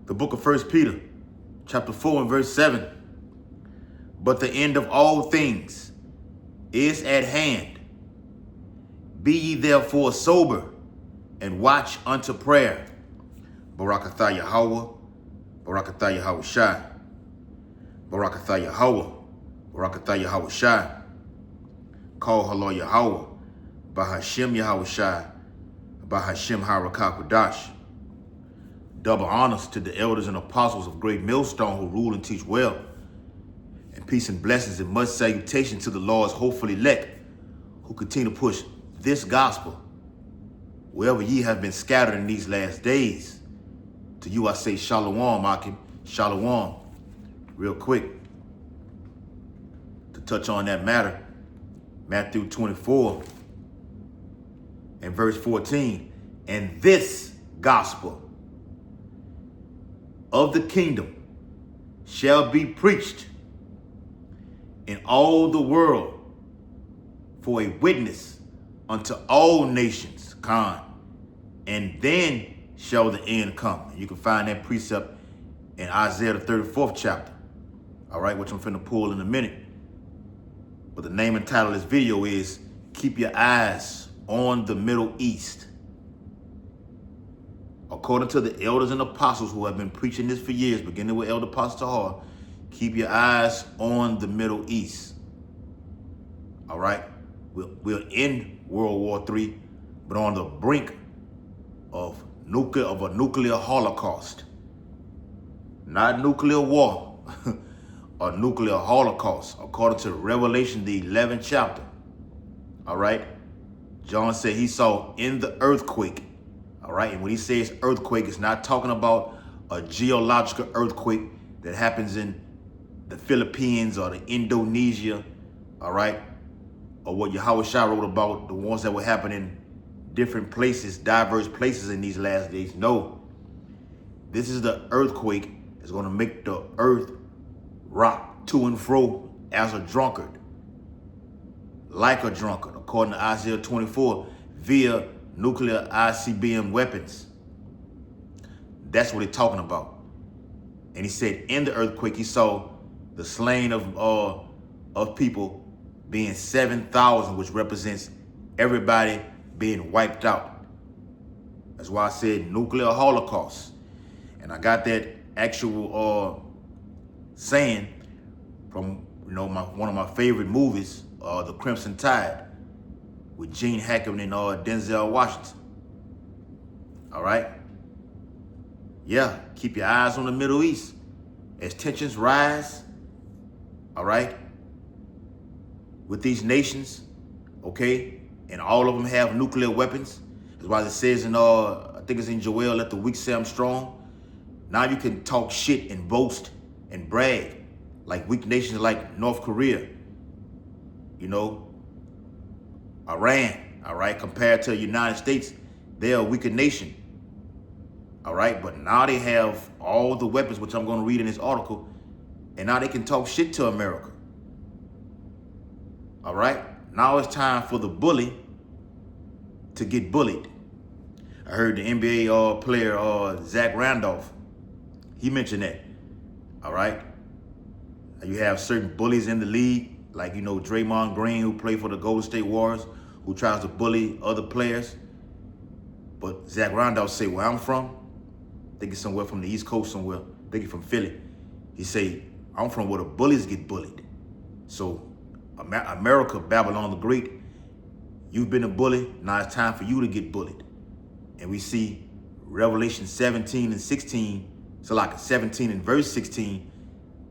The book of 1 Peter, chapter 4 and verse 7. But the end of all things is at hand. Be ye therefore sober and watch unto prayer. Barakatha Yahweh, Barakatha Yahweh Shai, Barakatha Yahweh, Barakatha Yahweh Shai. Call Halal Yahweh, Bahashem Yahweh Shai, Bahashem Harakah Kodash. Double honors to the elders and apostles of Great Millstone who rule and teach well. And peace and blessings and much salutation to the Lord's hopeful elect who continue to push this gospel wherever ye have been scattered in these last days. To you I say Shalom, Akim, Shalom. Real quick, to touch on that matter, Matthew 24 and verse 14. And this gospel of the kingdom shall be preached in all the world for a witness unto all nations, Khan, and then shall the end come. You can find that precept in Isaiah the 34th chapter, all right, which I'm finna pull in a minute. But the name and title of this video is Keep Your Eyes on the Middle East. According to the elders and apostles who have been preaching this for years, beginning with Elder Apostle Tahar, keep your eyes on the Middle East. All right? We're in World War III, but on the brink of a nuclear holocaust. Not nuclear war, a nuclear holocaust, according to Revelation, the 11th chapter. All right? John said he saw in the earthquake. All right, and when he says earthquake, it's not talking about a geological earthquake that happens in the Philippines or the Indonesia, all right, or what Yahweh Shai wrote about, the ones that will happen in different places, diverse places in these last days. No, this is the earthquake that's going to make the earth rock to and fro as a drunkard, like a drunkard, according to Isaiah 24, via nuclear ICBM weapons. That's what he's talking about. And he said in the earthquake, he saw the slain of people being 7,000, which represents everybody being wiped out. That's why I said nuclear holocaust. And I got that actual saying from one of my favorite movies, The Crimson Tide, with Gene Hackman and Denzel Washington. All right? Yeah, keep your eyes on the Middle East. As tensions rise, all right, with these nations, okay, and all of them have nuclear weapons. That's why it says in, I think it's in Joel, let the weak say I'm strong. Now you can talk shit and boast and brag like weak nations like North Korea, Iran, all right, compared to the United States, they're a weaker nation, all right? But now they have all the weapons, which I'm going to read in this article, and now they can talk shit to America, all right? Now it's time for the bully to get bullied. I heard the NBA player, Zach Randolph, he mentioned that, all right? You have certain bullies in the league, like, Draymond Green, who played for the Golden State Warriors, who tries to bully other players. But Zach Randolph say, where I'm from, I think it's somewhere from the East Coast somewhere, I think it's from Philly. He say, I'm from where the bullies get bullied. So America, Babylon the Great, you've been a bully, now it's time for you to get bullied. And we see Revelation 17 and 16, so like 17 and verse 16,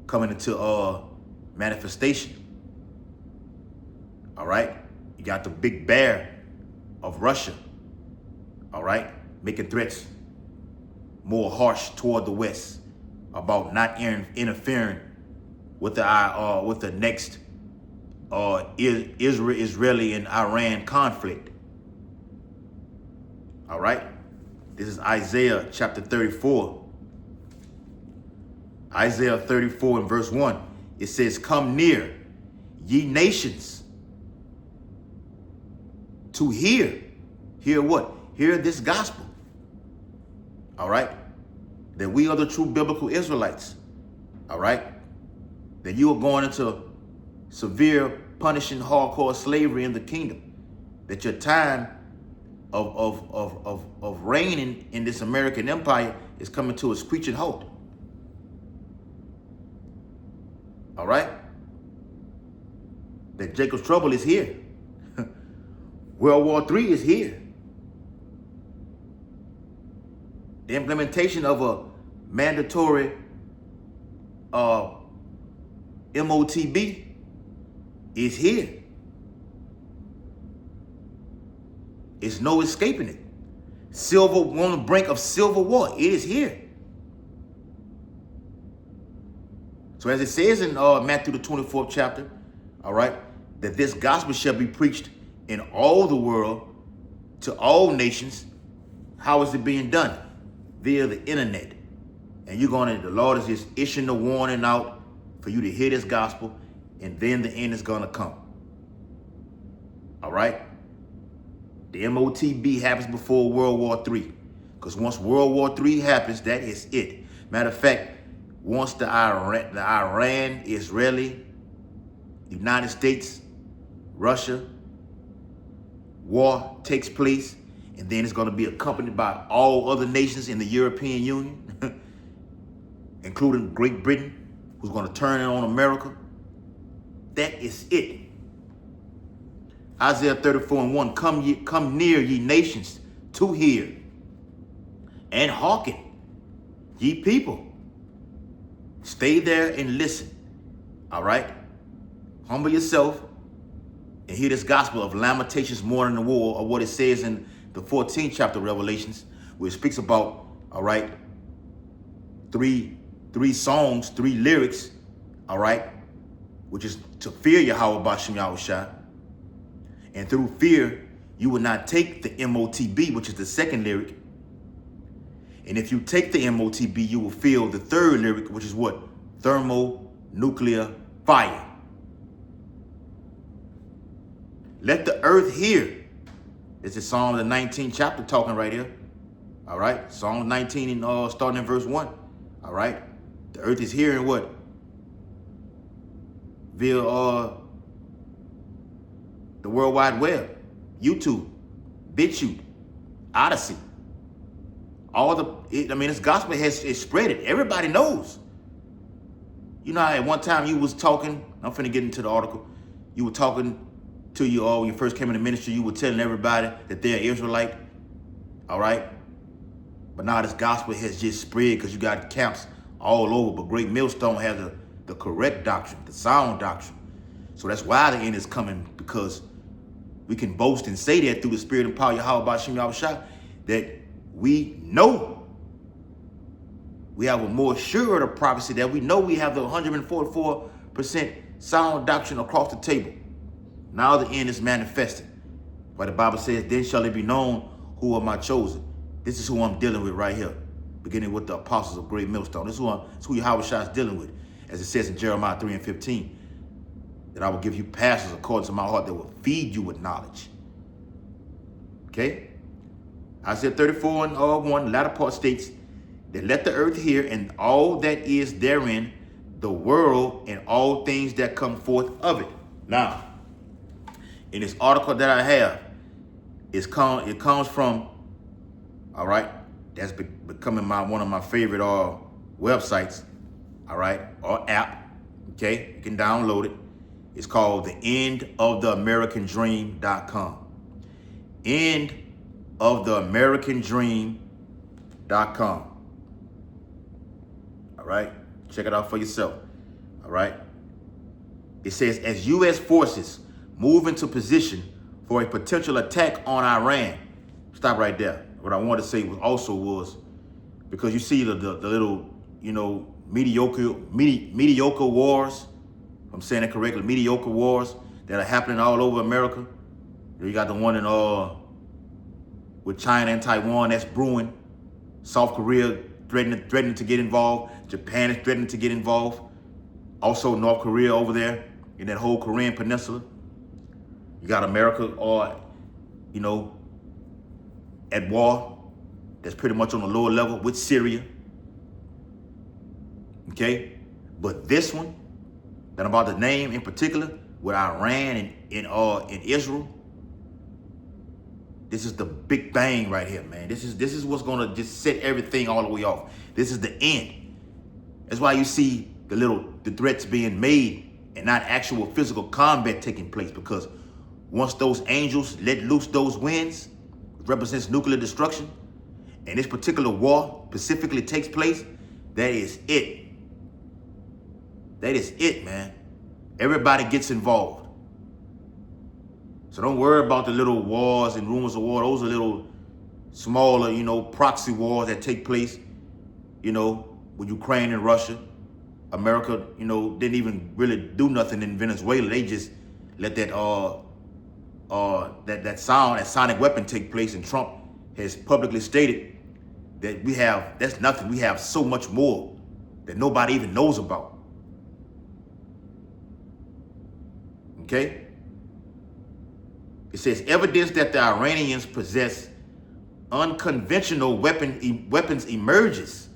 coming into manifestation. All right? You got the big bear of Russia, all right, making threats more harsh toward the West about not interfering with the next Israeli and Iran conflict. All right, this is Isaiah chapter 34. Isaiah 34 and verse 1. It says, "Come near, ye nations, to hear." Hear what? Hear this gospel. All right? that we are the true biblical Israelites, all right? That you are going into severe, punishing, hardcore slavery in the kingdom. That your time of reigning in this American empire is coming to a screeching halt. All right? That Jacob's trouble is here. World War III is here. The implementation of a mandatory MOTB is here. It's no escaping it. We're on the brink of civil war. It is here. So as it says in Matthew the 24th chapter, all right, that this gospel shall be preached in all the world to all nations. How is it being done? Via the internet. And the Lord is just issuing the warning out for you to hear this gospel, and then the end is going to come. All right? The MOTB happens before World War III. Because once World War III happens, that is it. Matter of fact, once the Iran, Israeli, United States, Russia war takes place, and then it's going to be accompanied by all other nations in the European Union, including Great Britain, who's going to turn on America. That is it. Isaiah 34:1, come near, ye nations, to hear, and hearken, ye people. Stay there and listen. All right? Humble yourself and hear this gospel of Lamentations, mourning, and war, or what it says in the 14th chapter of Revelations, where it speaks about, all right, three songs, 3 lyrics, all right, which is to fear Yahweh Ba'ashem Yahushua. And through fear, you will not take the MOTB, which is the second lyric. And if you take the MOTB, you will feel the third lyric, which is what? Thermonuclear fire. Let the earth hear. This is Psalm the 19th chapter talking right here. All right. Psalm 19, starting in verse 1. All right. The earth is hearing what? Via the World Wide Web, YouTube, BitChute, Odyssey. This gospel is spread it. Everybody knows. You know how at one time you was talking, I'm finna get into the article, you were talking to you all when you first came in the ministry, you were telling everybody that they're Israelite, all right? But now this gospel has just spread because you got camps all over, but Great Millstone has the correct doctrine, the sound doctrine. So that's why the end is coming, because we can boast and say that through the spirit and power of Yahweh Ba'ashem Yahushua, that we know we have a more sure of prophecy, that we know we have the 144% sound doctrine across the table. Now the end is manifested. But the Bible says, then shall it be known who are my chosen. This is who I'm dealing with right here, beginning with the apostles of Great Millstone. This is who Yahweh Shai is dealing with, as it says in Jeremiah 3:15, that I will give you pastors according to my heart that will feed you with knowledge. Okay? Isaiah 34:1, latter part states that let the earth hear and all that is therein, the world and all things that come forth of it. Now, in this article that I have, it comes from, all right, that's becoming one of my favorite websites, all right, or app. Okay, you can download it. It's called the endoftheamericandream.com. Endoftheamericandream.com. All right, check it out for yourself. All right, it says, as U.S. forces move into position for a potential attack on Iran. Stop right there. What I wanted to say was because you see the little, mediocre wars, if I'm saying it correctly, mediocre wars that are happening all over America. You got the one in with China and Taiwan that's brewing. South Korea threatening to get involved. Japan is threatening to get involved. Also North Korea over there in that whole Korean peninsula. You got America at war. That's pretty much on the lower level with Syria. Okay? But this one that I'm about to name in particular, with Iran and Israel, this is the big bang right here, man. This is what's gonna just set everything all the way off. This is the end. That's why you see the threats being made and not actual physical combat taking place, because once those angels let loose those winds, which represents nuclear destruction, and this particular war specifically takes place, that is it. That is it, man. Everybody gets involved. So don't worry about the little wars and rumors of war. Those are little smaller, proxy wars that take place, with Ukraine and Russia. America, didn't even really do nothing in Venezuela. They just let that sonic weapon take place, and Trump has publicly stated that that's nothing. We have so much more that nobody even knows about. Okay? It says evidence that the Iranians possess unconventional weapons emerges.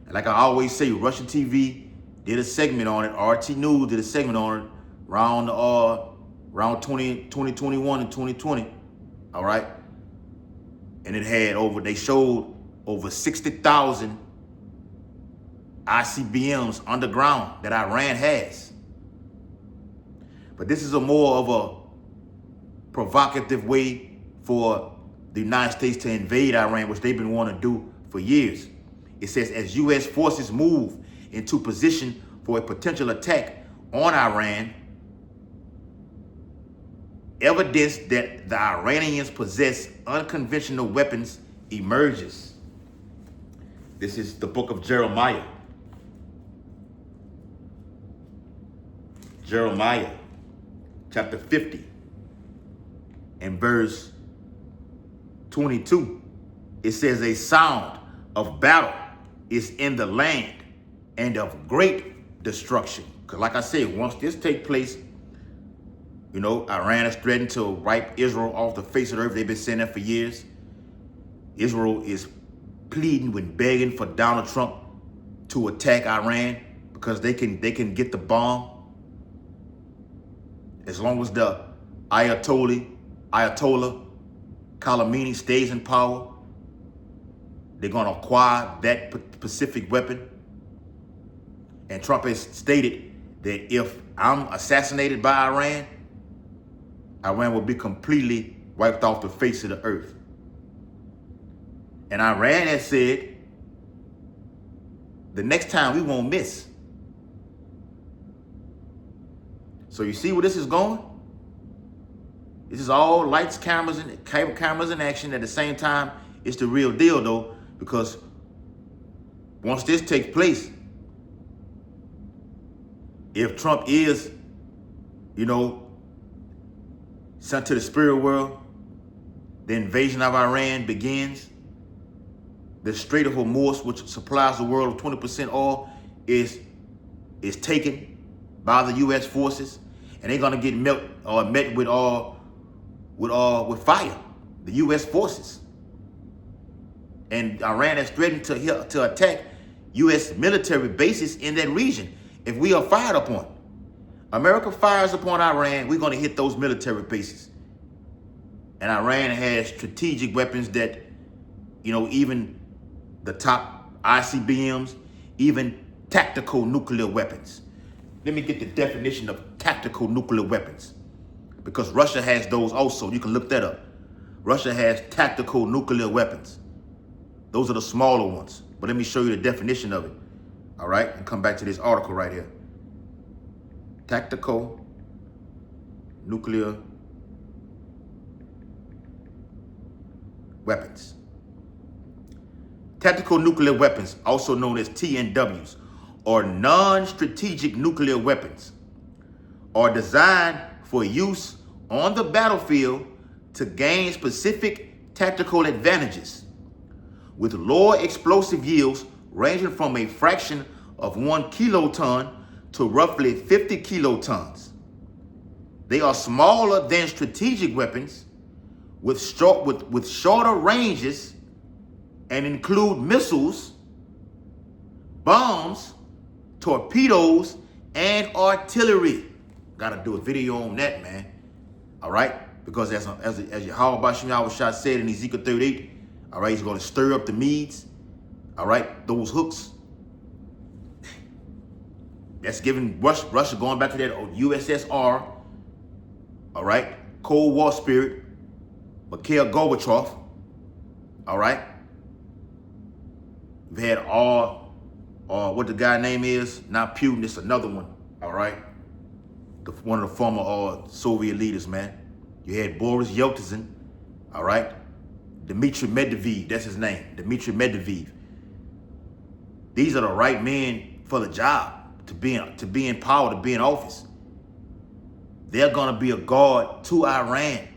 And like I always say, Russian TV did a segment on it. RT News did a segment on it around 2021 and 2020. All right. And they showed over 60,000 ICBMs underground that Iran has. But this is more of a provocative way for the United States to invade Iran, which they've been wanting to do for years. It says, as U.S. forces move into position for a potential attack on Iran, evidence that the Iranians possess unconventional weapons emerges. This is the book of Jeremiah. Jeremiah, chapter 50, and verse 22. It says, a sound of battle is in the land and of great destruction. Because like I said, once this takes place, Iran is threatening to wipe Israel off the face of the earth. They've been saying that for years. Israel is pleading and begging for Donald Trump to attack Iran because they can get the bomb. As long as the Ayatollah Khamenei stays in power, they're going to acquire that specific weapon. And Trump has stated that if I'm assassinated by Iran, Iran will be completely wiped off the face of the earth. And Iran has said, the next time we won't miss. So you see where this is going? This is all lights, cameras in action. At the same time, it's the real deal though, because once this takes place, if Trump is, sent to the spirit world, the invasion of Iran begins. The Strait of Hormuz, which supplies the world with 20% oil, is taken by the U.S. forces, and they're gonna get met with fire. The U.S. forces, and Iran has threatened to attack U.S. military bases in that region if we are fired upon. America fires upon Iran, we're gonna hit those military bases. And Iran has strategic weapons that, even the top ICBMs, even tactical nuclear weapons. Let me get the definition of tactical nuclear weapons, because Russia has those also. You can look that up. Russia has tactical nuclear weapons. Those are the smaller ones. But let me show you the definition of it. All right, and come back to this article right here. Tactical nuclear weapons. Tactical nuclear weapons, also known as TNWs, or non-strategic nuclear weapons, are designed for use on the battlefield to gain specific tactical advantages, with lower explosive yields ranging from a fraction of 1 kiloton to roughly 50 kilotons. They are smaller than strategic weapons with shorter ranges and include missiles, bombs, torpedoes, and artillery. Got to do a video on that, man. All right? Because as Yahweh Shah said in Ezekiel 38, all right, he's going to stir up the Medes. All right, those hooks. That's giving Russia going back to that USSR. All right, Cold War spirit. Mikhail Gorbachev. All right. We've had what the guy name is, not Putin, it's another one. All right. One of the former Soviet leaders, man. You had Boris Yeltsin. All right. Dmitry Medvedev, that's his name. Dmitry Medvedev. These are the right men for the job, to be in power, to be in office. They're going to be a guard to Iran.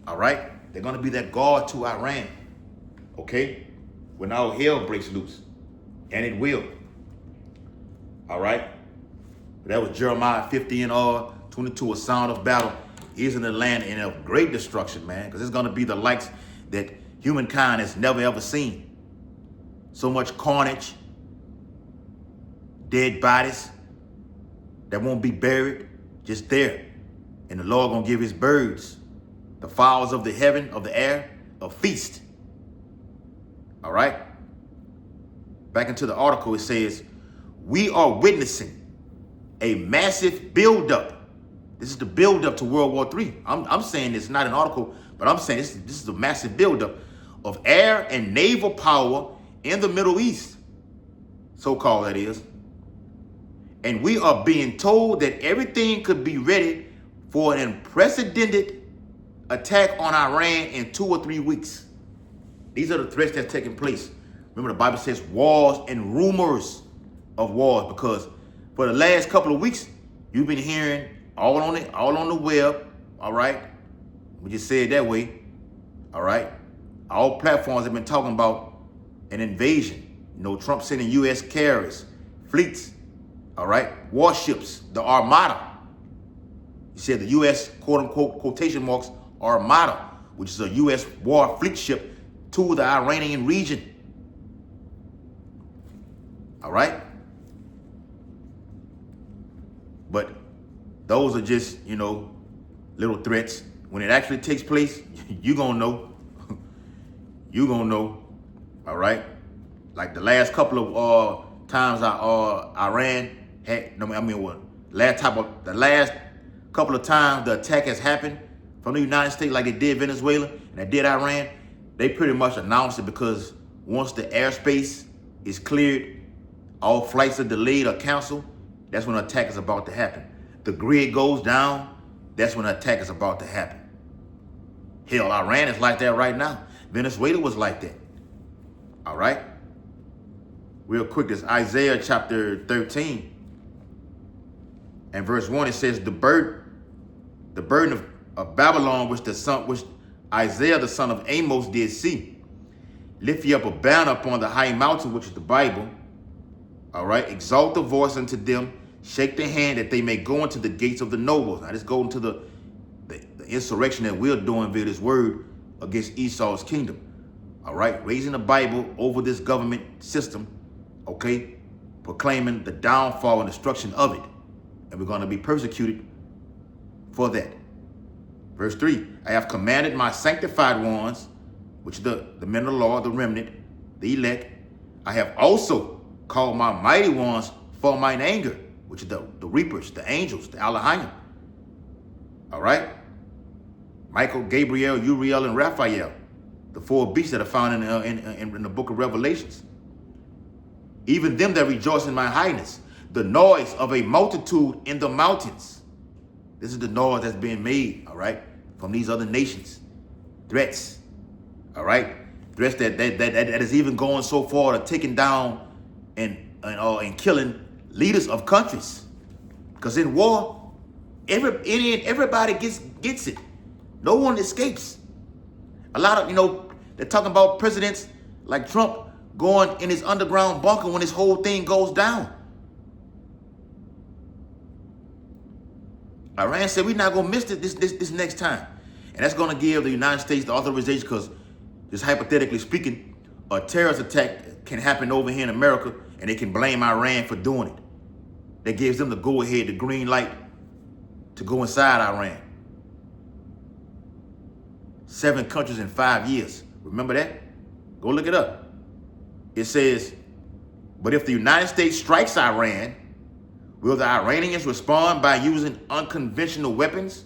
All right? They're going to be that guard to Iran. Okay? When all hell breaks loose. And it will. All right? That was Jeremiah 50 and 22, a sound of battle is in the land and of great destruction, man. Because it's going to be the likes that humankind has never, ever seen. So much carnage, dead bodies that won't be buried, just there. And the Lord gonna give his birds, the fowls of the heaven, of the air, a feast. All right? Back into the article, it says, we are witnessing a massive buildup. This is the buildup to World War III. I'm saying it's not an article, but I'm saying this is a massive buildup of air and naval power in the Middle East, so-called that is. And we are being told that everything could be ready for an unprecedented attack on Iran in 2 or 3 weeks. These are the threats that's taking place. Remember, the Bible says wars and rumors of wars, because for the last couple of weeks, you've been hearing all on the web, all right? We just say it that way, all right? All platforms have been talking about an invasion. You know, Trump sending U.S. carriers, fleets, all right, warships, the Armada. He said the U.S., quote-unquote, quotation marks, Armada, which is a U.S. war fleet ship to the Iranian region. All right? But those are just, you know, little threats. When it actually takes place, you're going to know. You're going to know. All right? Like the last couple of times Iran had, the last couple of times the attack has happened from the United States, like they did Venezuela and they did Iran, they pretty much announced it, because once the airspace is cleared, all flights are delayed or canceled, that's when an attack is about to happen. The grid goes down, that's when an attack is about to happen. Hell, Iran is like that right now. Venezuela was like that. All right? Real quick, this Isaiah chapter 13 and verse 1, it says, the burden of Babylon, which Isaiah the son of Amos did see. Lift ye up a banner upon the high mountain, which is the Bible. All right? Exalt the voice unto them, shake the hand that they may go into the gates of the nobles. Now let's go into the insurrection that we're doing via this word against Esau's kingdom. All right? Raising the Bible over this government system, okay? Proclaiming the downfall and destruction of it. And we're going to be persecuted for that. Verse 3, I have commanded my sanctified ones, which are the men of the law, the remnant, the elect. I have also called my mighty ones for mine anger, which are the reapers, the angels, the Elohim. All right? Michael, Gabriel, Uriel, and Raphael, the 4 beasts that are found in the book of Revelations. Even them that rejoice in my highness, the noise of a multitude in the mountains. This is the noise that's being made, all right, from these other nations. Threats, all right? Threats that is even going so far to taking down and killing leaders of countries. Because in war, everybody gets it. No one escapes. A lot of, they're talking about presidents like Trump going in his underground bunker when this whole thing goes down. Iran said we're not going to miss this next time. And that's going to give the United States the authorization, because just hypothetically speaking, a terrorist attack can happen over here in America and they can blame Iran for doing it. That gives them the go-ahead, the green light to go inside Iran. 7 countries in 5 years. Remember that? Go look it up. It says, but if the United States strikes Iran, will the Iranians respond by using unconventional weapons?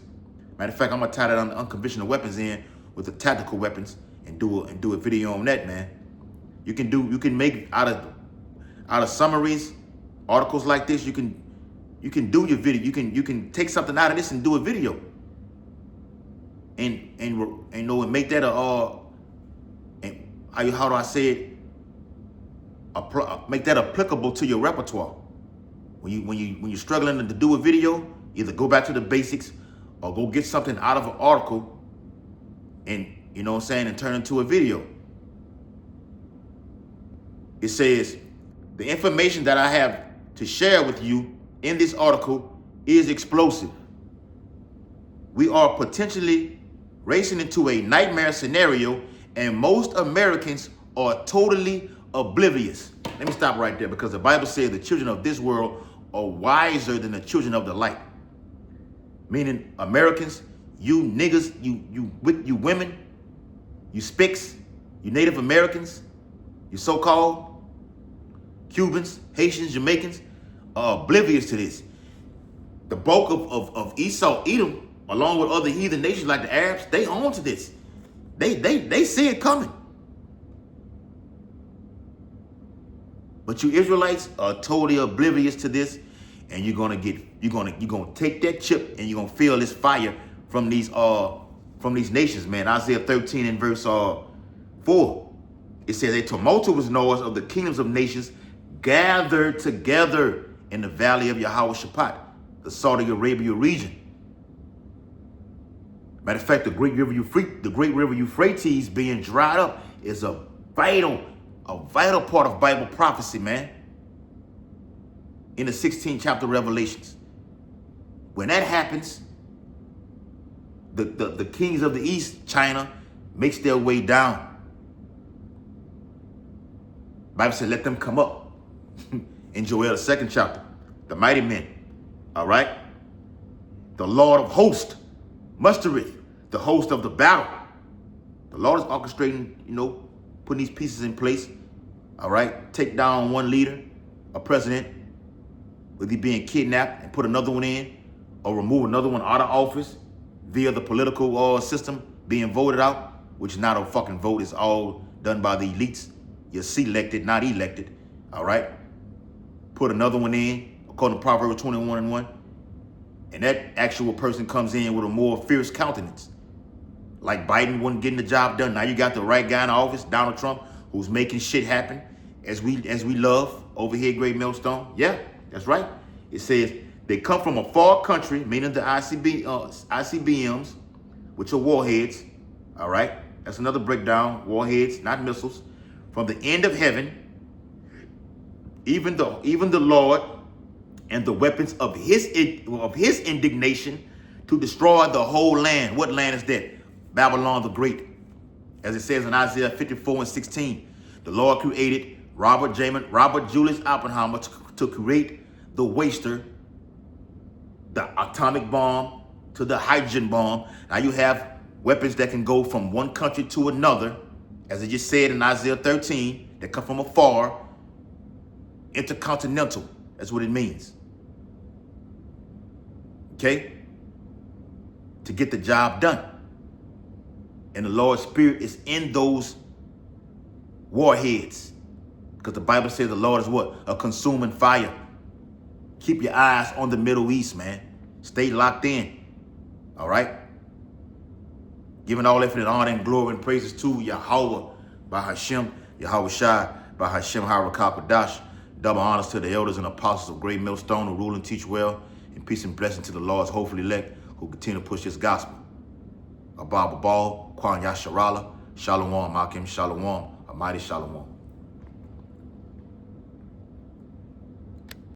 Matter of fact, I'm gonna tie that unconventional weapons in with the tactical weapons and do a video on that, man. You can make out of summaries, articles like this. You can do your video. You can take something out of this and do a video, and make that how do I say it? Make that applicable to your repertoire. When you're struggling to do a video, either go back to the basics or go get something out of an article and, you know what I'm saying, and turn it into a video. It says, the information that I have to share with you in this article is explosive. We are potentially racing into a nightmare scenario, and most Americans are totally oblivious. Let me stop right there, because the Bible says the children of this world are wiser than the children of the light. Meaning Americans, you niggas, you women, you spicks, you Native Americans, you so-called Cubans, Haitians, Jamaicans, are oblivious to this. The bulk of Esau, Edom, along with other heathen nations like the Arabs, they own to this. They see it coming. But you Israelites are totally oblivious to this, and you're gonna take that chip and you're gonna feel this fire from these nations, man. Isaiah 13 and verse 4. It says, a tumultuous noise of the kingdoms of nations gathered together in the valley of Yehoshaphat, the Saudi Arabia region. Matter of fact, the great river Euphrates being dried up is a vital part of Bible prophecy, man. In the 16th chapter of Revelations. When that happens, the kings of the east, China, makes their way down. The Bible said, let them come up. In Joel, the 2nd chapter, the mighty men, all right? The Lord of hosts mustereth the host of the battle. The Lord is orchestrating, putting these pieces in place, all right? Take down one leader, a president, whether he being kidnapped and put another one in, or remove another one out of office via the political system being voted out, which is not a fucking vote. It's all done by the elites. You're selected, not elected, all right? Put another one in, according to Proverbs 21 and 1. And that actual person comes in with a more fierce countenance. Like Biden wasn't getting the job done. Now you got the right guy in office, Donald Trump, who's making shit happen as we love over here, Great Millstone. Yeah, that's right. It says they come from a far country, meaning the ICBMs, which are warheads. All right, that's another breakdown. Warheads, not missiles, from the end of heaven. Even the Lord and the weapons of his indignation to destroy the whole land. What land is that? Babylon the Great. As it says in Isaiah 54 and 16, the Lord created Robert Julius Oppenheimer to create the waster, the atomic bomb to the hydrogen bomb. Now you have weapons that can go from one country to another, as it just said in Isaiah 13, that come from afar. Intercontinental, that's what it means. Okay? To get the job done. And the Lord's Spirit is in those warheads. Because the Bible says the Lord is what? A consuming fire. Keep your eyes on the Middle East, man. Stay locked in. All right? Giving all effort and honor and glory and praises to Yahweh by Hashem, Yahweh Shai, by Hashem Harakapadash. Double honors to the elders and apostles of Great Millstone who rule and teach well. And peace and blessing to the Lord's hopeful elect who continue to push this gospel. Abba Ball, Kwan Yasharala, Shalom, Makim Shalom, a mighty Shalom.